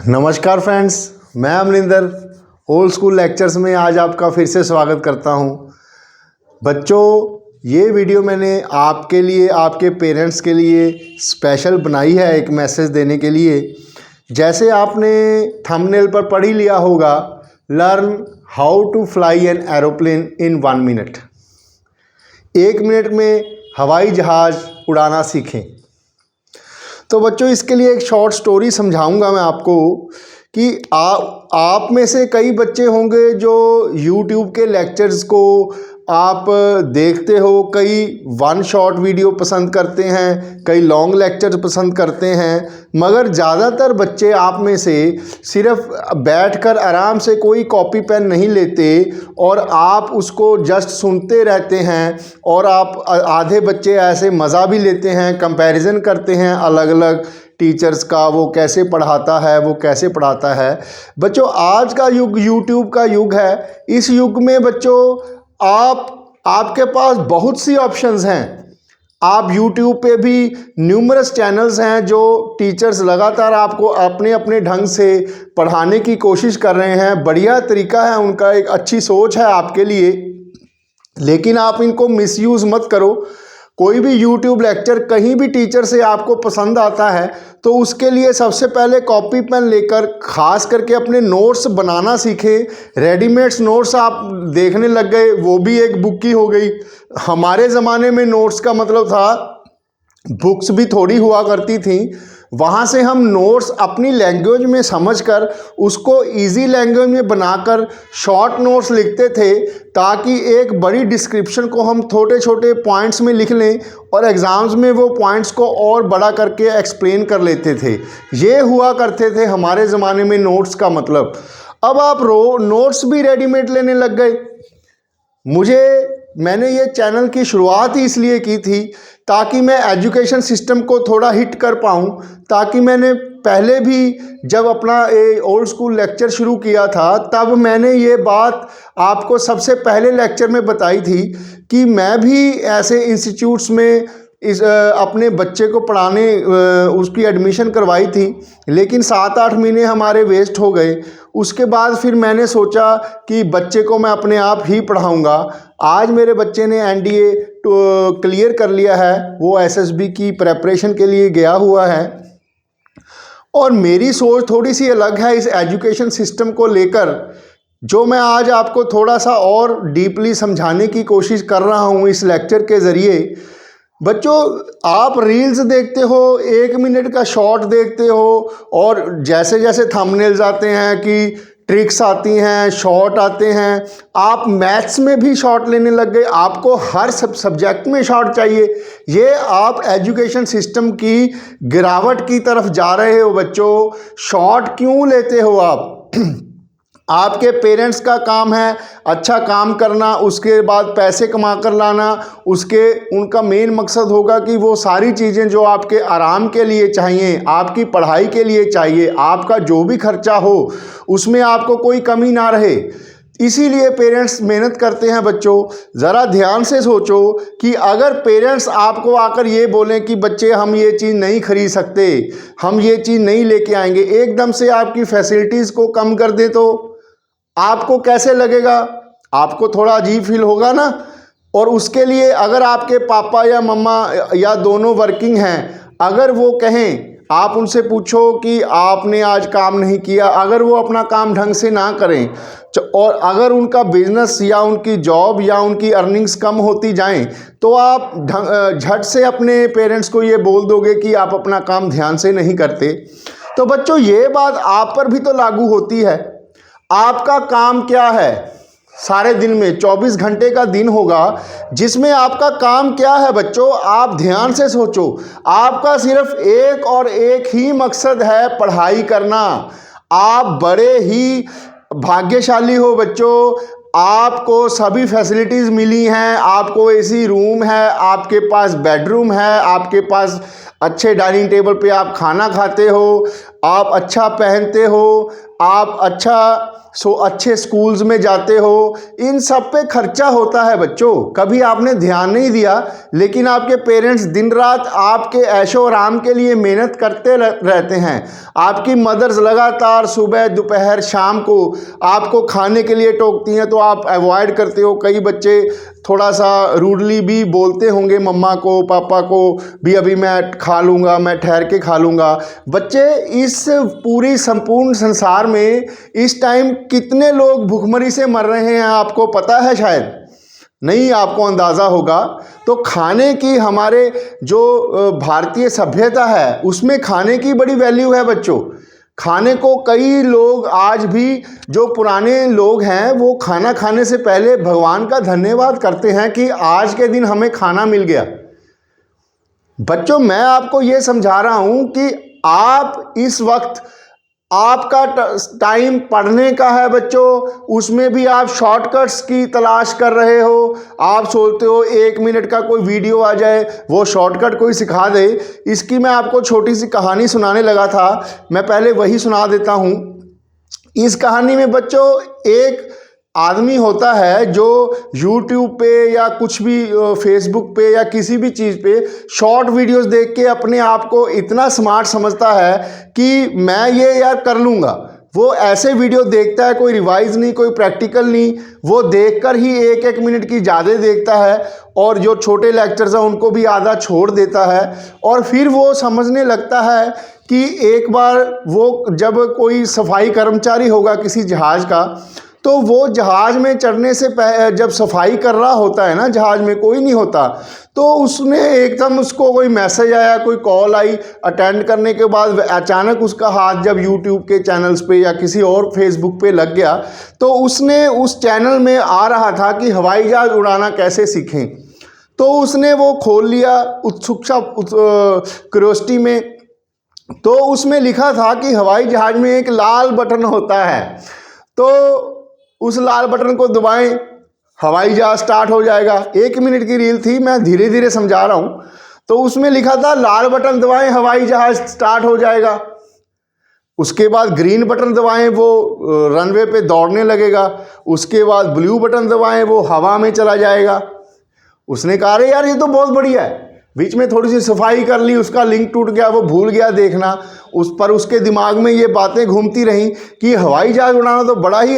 नमस्कार फ्रेंड्स, मैं Amarinder old school lectures में आज आपका फिर से स्वागत करता हूं। बच्चों, ये वीडियो मैंने आपके लिए, आपके पेरेंट्स के लिए स्पेशल बनाई है एक मैसेज देने के लिए। जैसे आपने थंबनेल पर पढ़ ही लिया होगा, learn how to fly an aeroplane in 1 minute. 1 minute में हवाई जहाज़ उड़ाना सीखें। तो बच्चों, इसके लिए एक शॉर्ट स्टोरी समझाऊंगा मैं आपको कि आप में से कई बच्चे होंगे जो YouTube के लेक्चर्स को आप देखते हो। कई 1 शॉट वीडियो पसंद करते हैं, कई लॉन्ग लेक्चर पसंद करते हैं, मगर ज़्यादातर बच्चे आप में से सिर्फ बैठकर आराम से कोई कॉपी पेन नहीं लेते और आप उसको जस्ट सुनते रहते हैं। और आप आधे बच्चे ऐसे मज़ा भी लेते हैं, कंपैरिजन करते हैं अलग अलग टीचर्स का, वो कैसे पढ़ाता है, वो कैसे पढ़ाता है। बच्चों, आज का युग YouTube का युग है। इस युग में बच्चों आपके पास बहुत सी ऑप्शंस हैं। आप YouTube पे भी न्यूमरस चैनल्स हैं जो टीचर्स लगातार आपको अपने अपने ढंग से पढ़ाने की कोशिश कर रहे हैं। बढ़िया तरीका है उनका, एक अच्छी सोच है आपके लिए, लेकिन आप इनको मिसयूज़ मत करो। कोई भी YouTube लेक्चर कहीं भी टीचर से आपको पसंद आता है तो उसके लिए सबसे पहले कॉपी पेन लेकर खास करके अपने नोट्स बनाना सीखें। रेडीमेड्स नोट्स आप देखने लग गए, वो भी एक बुक की हो गई। हमारे ज़माने में नोट्स का मतलब था, बुक्स भी थोड़ी हुआ करती थी, वहाँ से हम नोट्स अपनी लैंग्वेज में समझकर उसको इजी लैंग्वेज में बनाकर शॉर्ट नोट्स लिखते थे, ताकि एक बड़ी डिस्क्रिप्शन को हम छोटे छोटे पॉइंट्स में लिख लें और एग्ज़ाम्स में वो पॉइंट्स को और बड़ा करके एक्सप्लेन कर लेते थे। ये हुआ करते थे हमारे ज़माने में नोट्स का मतलब। अब आप नोट्स भी रेडीमेड लेने लग गए। मैंने ये चैनल की शुरुआत ही इसलिए की थी ताकि मैं एजुकेशन सिस्टम को थोड़ा हिट कर पाऊँ। ताकि मैंने पहले भी जब अपना ओल्ड स्कूल लेक्चर शुरू किया था, तब मैंने ये बात आपको सबसे पहले लेक्चर में बताई थी कि मैं भी ऐसे इंस्टीट्यूट्स में अपने बच्चे को पढ़ाने उसकी एडमिशन करवाई थी, लेकिन 7-8 महीने हमारे वेस्ट हो गए। उसके बाद फिर मैंने सोचा कि बच्चे को मैं अपने आप ही पढ़ाऊँगा। आज मेरे बच्चे ने NDA क्लियर कर लिया है, वो SSB की प्रेपरेशन के लिए गया हुआ है। और मेरी सोच थोड़ी सी अलग है इस एजुकेशन सिस्टम को लेकर, जो मैं आज आपको थोड़ा सा और डीपली समझाने की कोशिश कर रहा हूँ इस लेक्चर के ज़रिए। बच्चों, आप रील्स देखते हो, 1 मिनट का शॉर्ट देखते हो, और जैसे जैसे थंबनेल्स आते हैं कि ट्रिक्स आती हैं, शॉर्ट आते हैं, आप मैथ्स में भी शॉर्ट लेने लग गए। आपको हर सब्जेक्ट में शॉर्ट चाहिए। ये आप एजुकेशन सिस्टम की गिरावट की तरफ जा रहे हो बच्चों। शॉर्ट क्यों लेते हो आप? आपके पेरेंट्स का काम है अच्छा काम करना, उसके बाद पैसे कमा कर लाना। उनका मेन मकसद होगा कि वो सारी चीज़ें जो आपके आराम के लिए चाहिए, आपकी पढ़ाई के लिए चाहिए, आपका जो भी खर्चा हो उसमें आपको कोई कमी ना रहे। इसीलिए पेरेंट्स मेहनत करते हैं। बच्चों, ज़रा ध्यान से सोचो कि अगर पेरेंट्स आपको आकर ये बोलें कि बच्चे हम ये चीज़ नहीं खरीद सकते, हम ये चीज़ नहीं लेके आएंगे, एकदम से आपकी फैसिलिटीज़ को कम कर दे तो आपको कैसे लगेगा? आपको थोड़ा अजीब फील होगा ना। और उसके लिए अगर आपके पापा या मम्मा या दोनों वर्किंग हैं, अगर वो कहें, आप उनसे पूछो कि आपने आज काम नहीं किया, अगर वो अपना काम ढंग से ना करें और अगर उनका बिजनेस या उनकी जॉब या उनकी अर्निंग्स कम होती जाएं, तो आप झट से अपने पेरेंट्स को ये बोल दोगे कि आप अपना काम ध्यान से नहीं करते। तो बच्चों, ये बात आप पर भी तो लागू होती है। आपका काम क्या है? सारे दिन में 24 घंटे का दिन होगा जिसमें आपका काम क्या है बच्चों? आप ध्यान से सोचो। आपका सिर्फ एक और एक ही मकसद है, पढ़ाई करना। आप बड़े ही भाग्यशाली हो बच्चों। आपको सभी फैसिलिटीज़ मिली हैं। आपको AC रूम है, आपके पास बेडरूम है, आपके पास अच्छे डाइनिंग टेबल पे आप खाना खाते हो, आप अच्छा पहनते हो, आप अच्छे स्कूल्स में जाते हो, इन सब पे खर्चा होता है बच्चों। कभी आपने ध्यान नहीं दिया, लेकिन आपके पेरेंट्स दिन रात आपके ऐशो आराम के लिए मेहनत करते रहते हैं। आपकी मदर्स लगातार सुबह दोपहर शाम को आपको खाने के लिए टोकती हैं, तो आप अवॉइड करते हो। कई बच्चे थोड़ा सा रूडली भी बोलते होंगे मम्मा को पापा को भी, अभी मैं खा लूँगा, मैं ठहर के खा लूँगा। बच्चे, इस पूरी संपूर्ण संसार में इस टाइम कितने लोग भूखमरी से मर रहे हैं आपको पता है? शायद नहीं, आपको अंदाज़ा होगा। तो खाने की हमारे जो भारतीय सभ्यता है उसमें खाने की बड़ी वैल्यू है बच्चों। खाने को कई लोग आज भी, जो पुराने लोग हैं, वो खाना खाने से पहले भगवान का धन्यवाद करते हैं कि आज के दिन हमें खाना मिल गया। बच्चों, मैं आपको ये समझा रहा हूं कि आप इस वक्त, आपका टाइम पढ़ने का है बच्चों, उसमें भी आप शॉर्टकट्स की तलाश कर रहे हो। आप सोचते हो 1 मिनट का कोई वीडियो आ जाए, वो शॉर्टकट कोई सिखा दे। इसकी मैं आपको छोटी सी कहानी सुनाने लगा था, मैं पहले वही सुना देता हूँ। इस कहानी में बच्चों एक आदमी होता है जो YouTube पे या कुछ भी फेसबुक पे या किसी भी चीज़ पे शॉर्ट वीडियोस देख के अपने आप को इतना स्मार्ट समझता है कि मैं ये यार कर लूँगा। वो ऐसे वीडियो देखता है, कोई रिवाइज नहीं, कोई प्रैक्टिकल नहीं, वो देखकर ही 1-1 मिनट की ज़्यादा देखता है, और जो छोटे लेक्चर्स हैं उनको भी आधा छोड़ देता है। और फिर वो समझने लगता है कि एक बार वो जब कोई सफाई कर्मचारी होगा किसी जहाज़ का, तो वो जहाज़ में चढ़ने से पहले जब सफाई कर रहा होता है ना, जहाज़ में कोई नहीं होता, तो उसने एकदम उसको कोई मैसेज आया, कोई कॉल आई। अटेंड करने के बाद अचानक उसका हाथ जब YouTube के चैनल्स पे या किसी और फेसबुक पे लग गया, तो उसने उस चैनल में आ रहा था कि हवाई जहाज़ उड़ाना कैसे सीखें। तो उसने वो खोल लिया उत्सुकता क्यूरियोसिटी में, तो उसमें लिखा था कि हवाई जहाज़ में एक लाल बटन होता है, तो उस लाल बटन को दबाएं, हवाई जहाज स्टार्ट हो जाएगा। 1 मिनट की रील थी, मैं धीरे धीरे समझा रहा हूँ। तो उसमें लिखा था लाल बटन दबाएं, हवाई जहाज स्टार्ट हो जाएगा। उसके बाद ग्रीन बटन दबाएं, वो रनवे पे दौड़ने लगेगा। उसके बाद ब्लू बटन दबाएं, वो हवा में चला जाएगा। उसने कहा अरे यार, ये तो बहुत बढ़िया है। बीच में थोड़ी सी सफाई कर ली, उसका लिंक टूट गया, वो भूल गया देखना। उस पर उसके दिमाग में ये बातें घूमती रहीं कि हवाई जहाज उड़ाना तो बड़ा ही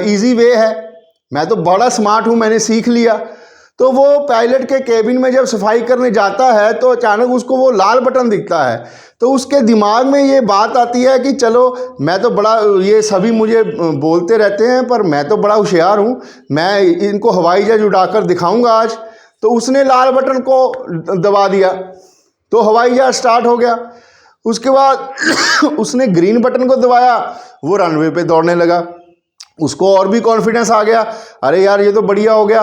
इजी वे है, मैं तो बड़ा स्मार्ट हूँ, मैंने सीख लिया। तो वो पायलट के केबिन में जब सफाई करने जाता है, तो अचानक उसको वो लाल बटन दिखता है। तो उसके दिमाग में ये बात आती है कि चलो, मैं तो बड़ा, ये सभी मुझे बोलते रहते हैं पर मैं तो बड़ा होशियार हूँ, मैं इनको हवाई जहाज उड़ाकर दिखाऊंगा आज। तो उसने लाल बटन को दबा दिया, तो हवाई जहाज स्टार्ट हो गया। उसके बाद उसने ग्रीन बटन को दबाया, वो रनवे पे दौड़ने लगा। उसको और भी कॉन्फिडेंस आ गया, अरे यार ये तो बढ़िया हो गया।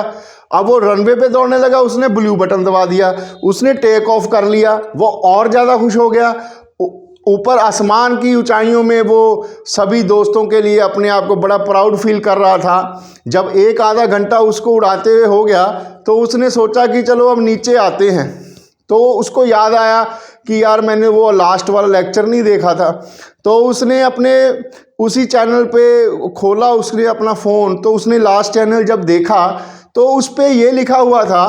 अब वो रनवे पे दौड़ने लगा, उसने ब्लू बटन दबा दिया, उसने टेक ऑफ कर लिया, वो और ज़्यादा खुश हो गया। ऊपर आसमान की ऊंचाइयों में वो सभी दोस्तों के लिए अपने आप को बड़ा प्राउड फील कर रहा था। जब 1-आधा घंटा उसको उड़ाते हुए हो गया, तो उसने सोचा कि चलो अब नीचे आते हैं। तो उसको याद आया कि यार मैंने वो लास्ट वाला लेक्चर नहीं देखा था। तो उसने अपने उसी चैनल पे खोला, उसने अपना फ़ोन, तो उसने लास्ट चैनल जब देखा, तो उस पे ये लिखा हुआ था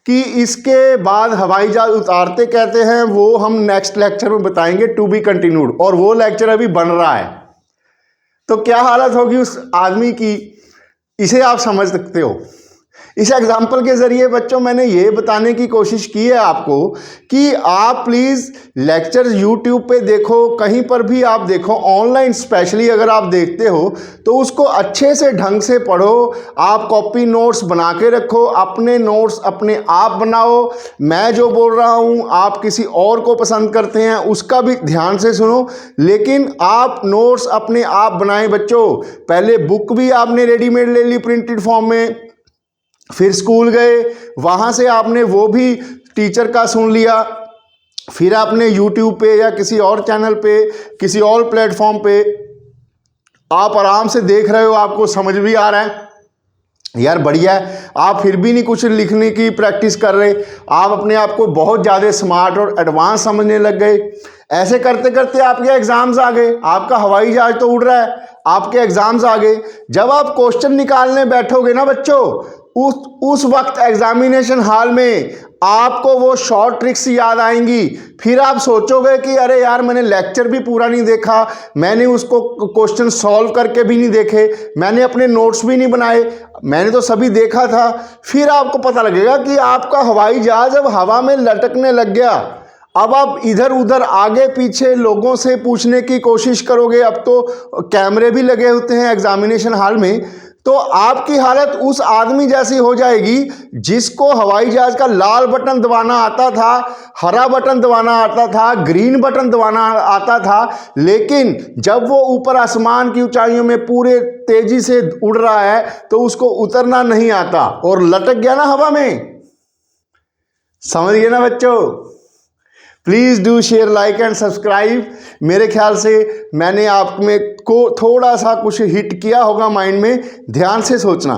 कि इसके बाद हवाई जहाज उतारते कहते हैं, वो हम नेक्स्ट लेक्चर में बताएंगे, टू बी कंटिन्यूड। और वो लेक्चर अभी बन रहा है। तो क्या हालत होगी उस आदमी की, इसे आप समझ सकते हो। इस एग्जाम्पल के ज़रिए बच्चों मैंने ये बताने की कोशिश की है आपको कि आप प्लीज़ लेक्चर्स यूट्यूब पे देखो, कहीं पर भी आप देखो, ऑनलाइन स्पेशली अगर आप देखते हो तो उसको अच्छे से ढंग से पढ़ो। आप कॉपी नोट्स बना के रखो, अपने नोट्स अपने आप बनाओ। मैं जो बोल रहा हूँ आप किसी और को पसंद करते हैं, उसका भी ध्यान से सुनो, लेकिन आप नोट्स अपने आप बनाएं बच्चों। पहले बुक भी आपने रेडीमेड ले ली प्रिंटेड फॉर्म में, फिर स्कूल गए, वहाँ से आपने वो भी टीचर का सुन लिया, फिर आपने यूट्यूब पे या किसी और चैनल पे, किसी और प्लेटफॉर्म पे आप आराम से देख रहे हो, आपको समझ भी आ रहा है, यार बढ़िया है। आप फिर भी नहीं कुछ लिखने की प्रैक्टिस कर रहे, आप अपने आप को बहुत ज़्यादा स्मार्ट और एडवांस समझने लग गए। ऐसे करते करते आपके एग्जाम्स आ गए, आपका हवाई जहाज तो उड़ रहा है, आपके एग्जाम्स आ गए। जब आप क्वेश्चन निकालने बैठोगे ना बच्चों, उस वक्त एग्जामिनेशन हॉल में आपको वो शॉर्ट ट्रिक्स याद आएंगी। फिर आप सोचोगे कि अरे यार, मैंने लेक्चर भी पूरा नहीं देखा, मैंने उसको क्वेश्चन सॉल्व करके भी नहीं देखे, मैंने अपने नोट्स भी नहीं बनाए, मैंने तो सभी देखा था। फिर आपको पता लगेगा कि आपका हवाई जहाज अब हवा में लटकने लग गया। अब आप इधर उधर आगे पीछे लोगों से पूछने की कोशिश करोगे। अब तो कैमरे भी लगे होते हैं एग्जामिनेशन हॉल में, तो आपकी हालत उस आदमी जैसी हो जाएगी जिसको हवाई जहाज का लाल बटन दबाना आता था, हरा बटन दबाना आता था, ग्रीन बटन दबाना आता था, लेकिन जब वो ऊपर आसमान की ऊंचाइयों में पूरे तेजी से उड़ रहा है तो उसको उतरना नहीं आता और लटक गया ना हवा में। समझ गए ना बच्चों? Please do share, like and subscribe. मेरे ख्याल से मैंने आप में को थोड़ा सा कुछ हिट किया होगा माइंड में, ध्यान से सोचना।